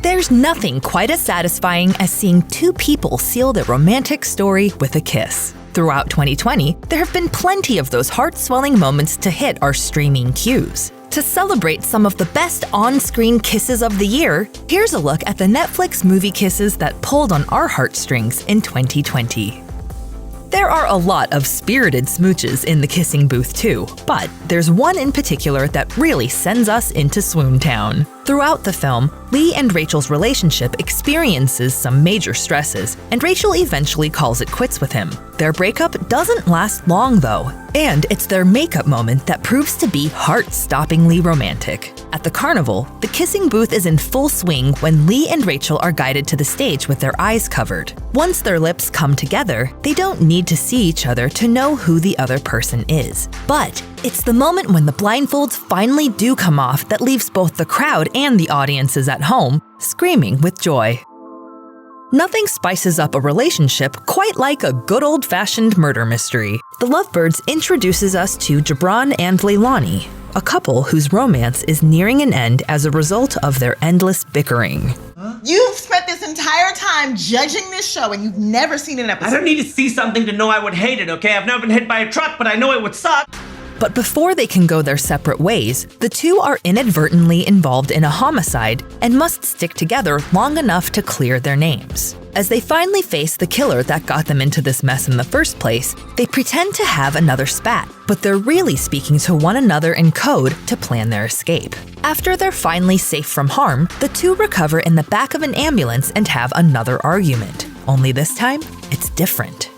There's nothing quite as satisfying as seeing two people seal their romantic story with a kiss. Throughout 2020, there have been plenty of those heart-swelling moments to hit our streaming queues. To celebrate some of the best on-screen kisses of the year, here's a look at the Netflix movie kisses that pulled on our heartstrings in 2020. There are a lot of spirited smooches in the kissing booth too, but there's one in particular that really sends us into swoon town. Throughout the film, Lee and Rachel's relationship experiences some major stresses, and Rachel eventually calls it quits with him. Their breakup doesn't last long though, and it's their makeup moment that proves to be heart-stoppingly romantic. At the carnival, the kissing booth is in full swing when Lee and Rachel are guided to the stage with their eyes covered. Once their lips come together, they don't need to see each other to know who the other person is. But it's the moment when the blindfolds finally do come off that leaves both the crowd and the audiences at home screaming with joy. Nothing spices up a relationship quite like a good old-fashioned murder mystery. The Lovebirds introduces us to Jabron and Leilani, a couple whose romance is nearing an end as a result of their endless bickering. You've spent this entire time judging this show and you've never seen an episode. I don't need to see something to know I would hate it, okay? I've never been hit by a truck, but I know it would suck. But before they can go their separate ways, the two are inadvertently involved in a homicide and must stick together long enough to clear their names. As they finally face the killer that got them into this mess in the first place, they pretend to have another spat, but they're really speaking to one another in code to plan their escape. After they're finally safe from harm, the two recover in the back of an ambulance and have another argument. Only this time, it's different.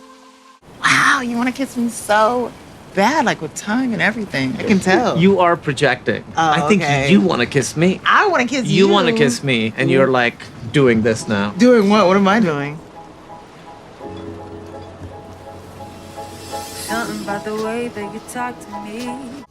Wow, you want to kiss me so bad, like with tongue and everything. I can tell. You are projecting. Oh, I think okay. you want to kiss me. I want to kiss you. You want to kiss me, and you're like doing this now. Doing what? What am I doing? Something about the way that you talk to me.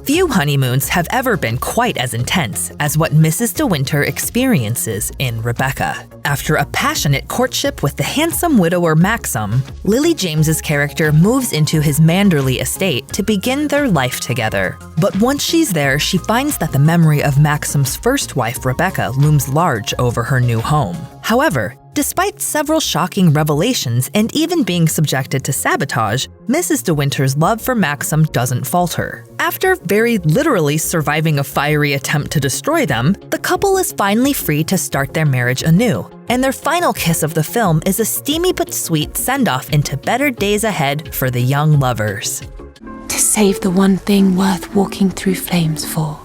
Few honeymoons have ever been quite as intense as what Mrs. De Winter experiences in Rebecca. After a passionate courtship with the handsome widower Maxim, Lily James's character moves into his Manderley estate to begin their life together. But once she's there, she finds that the memory of Maxim's first wife, Rebecca, looms large over her new home. However, despite several shocking revelations and even being subjected to sabotage, Mrs. De Winter's love for Maxim doesn't falter. After very literally surviving a fiery attempt to destroy them, the couple is finally free to start their marriage anew, and their final kiss of the film is a steamy but sweet send-off into better days ahead for the young lovers. To save the one thing worth walking through flames for.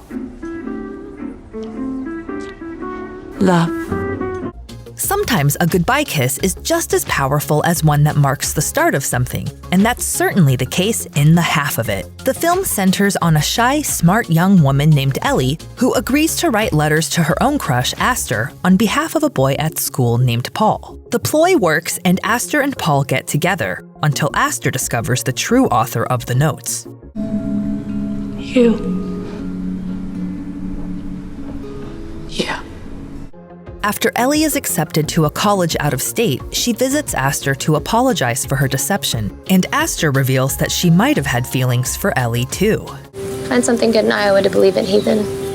Love. Sometimes a goodbye kiss is just as powerful as one that marks the start of something, and that's certainly the case in The Half of It. The film centers on a shy, smart young woman named Ellie who agrees to write letters to her own crush, Aster, on behalf of a boy at school named Paul. The ploy works and Aster and Paul get together, until Aster discovers the true author of the notes. You. Yeah. After Ellie is accepted to a college out of state, she visits Aster to apologize for her deception, and Aster reveals that she might have had feelings for Ellie too. Find something good in Iowa to believe in, heathen.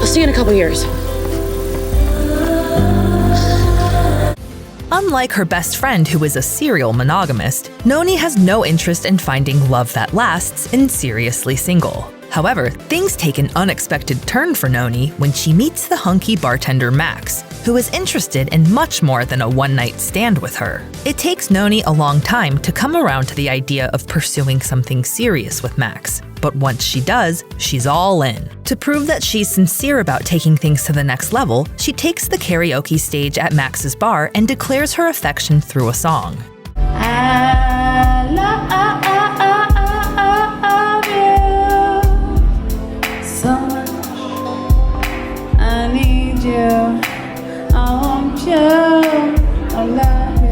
See you in a couple years. Unlike her best friend who is a serial monogamist, Noni has no interest in finding love that lasts and seriously single. However, things take an unexpected turn for Noni when she meets the hunky bartender Max, who is interested in much more than a one-night stand with her. It takes Noni a long time to come around to the idea of pursuing something serious with Max, but once she does, she's all in. To prove that she's sincere about taking things to the next level, she takes the karaoke stage at Max's bar and declares her affection through a song. I love you so much. I need you. I want you. I love you.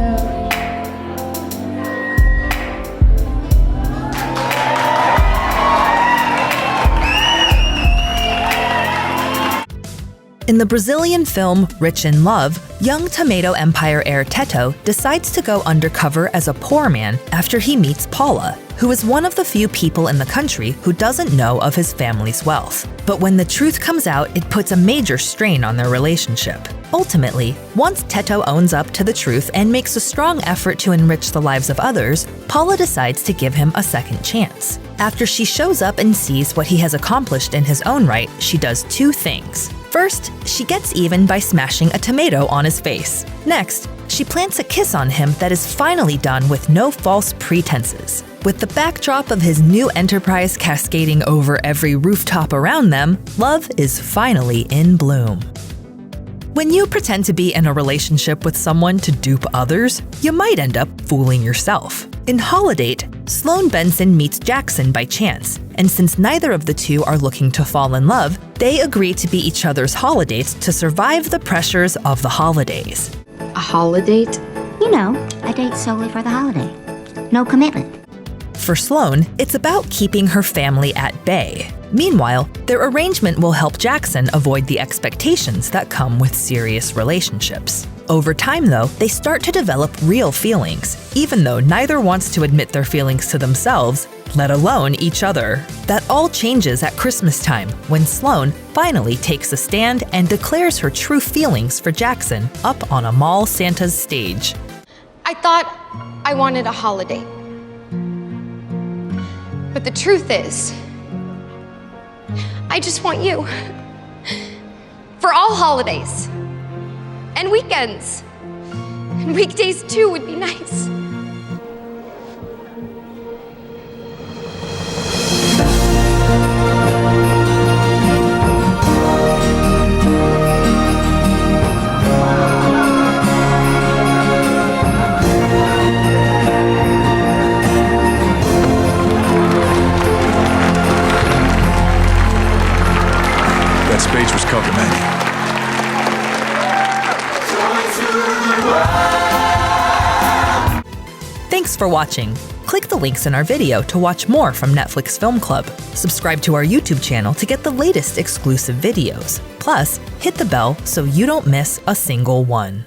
In the Brazilian film Rich in Love, young Tomato Empire heir Teto decides to go undercover as a poor man after he meets Paula, who is one of the few people in the country who doesn't know of his family's wealth. But when the truth comes out, it puts a major strain on their relationship. Ultimately, once Teto owns up to the truth and makes a strong effort to enrich the lives of others, Paula decides to give him a second chance. After she shows up and sees what he has accomplished in his own right, she does two things. First, she gets even by smashing a tomato on his face. Next, she plants a kiss on him that is finally done with no false pretenses. With the backdrop of his new enterprise cascading over every rooftop around them, love is finally in bloom. When you pretend to be in a relationship with someone to dupe others, you might end up fooling yourself. In Holidate, Sloane Benson meets Jackson by chance, and since neither of the two are looking to fall in love, they agree to be each other's holidates to survive the pressures of the holidays. A holidate? You know, a date solely for the holiday. No commitment. For Sloane, it's about keeping her family at bay. Meanwhile, their arrangement will help Jackson avoid the expectations that come with serious relationships. Over time, though, they start to develop real feelings, even though neither wants to admit their feelings to themselves, let alone each other. That all changes at Christmas time, when Sloane finally takes a stand and declares her true feelings for Jackson up on a mall Santa's stage. I thought I wanted a holiday. But the truth is, I just want you. For all holidays. And weekends. And weekdays too would be nice. That space was covered, man. Thanks for watching. Click the links in our video to watch more from Netflix Film Club. Subscribe to our YouTube channel to get the latest exclusive videos. Plus, hit the bell so you don't miss a single one.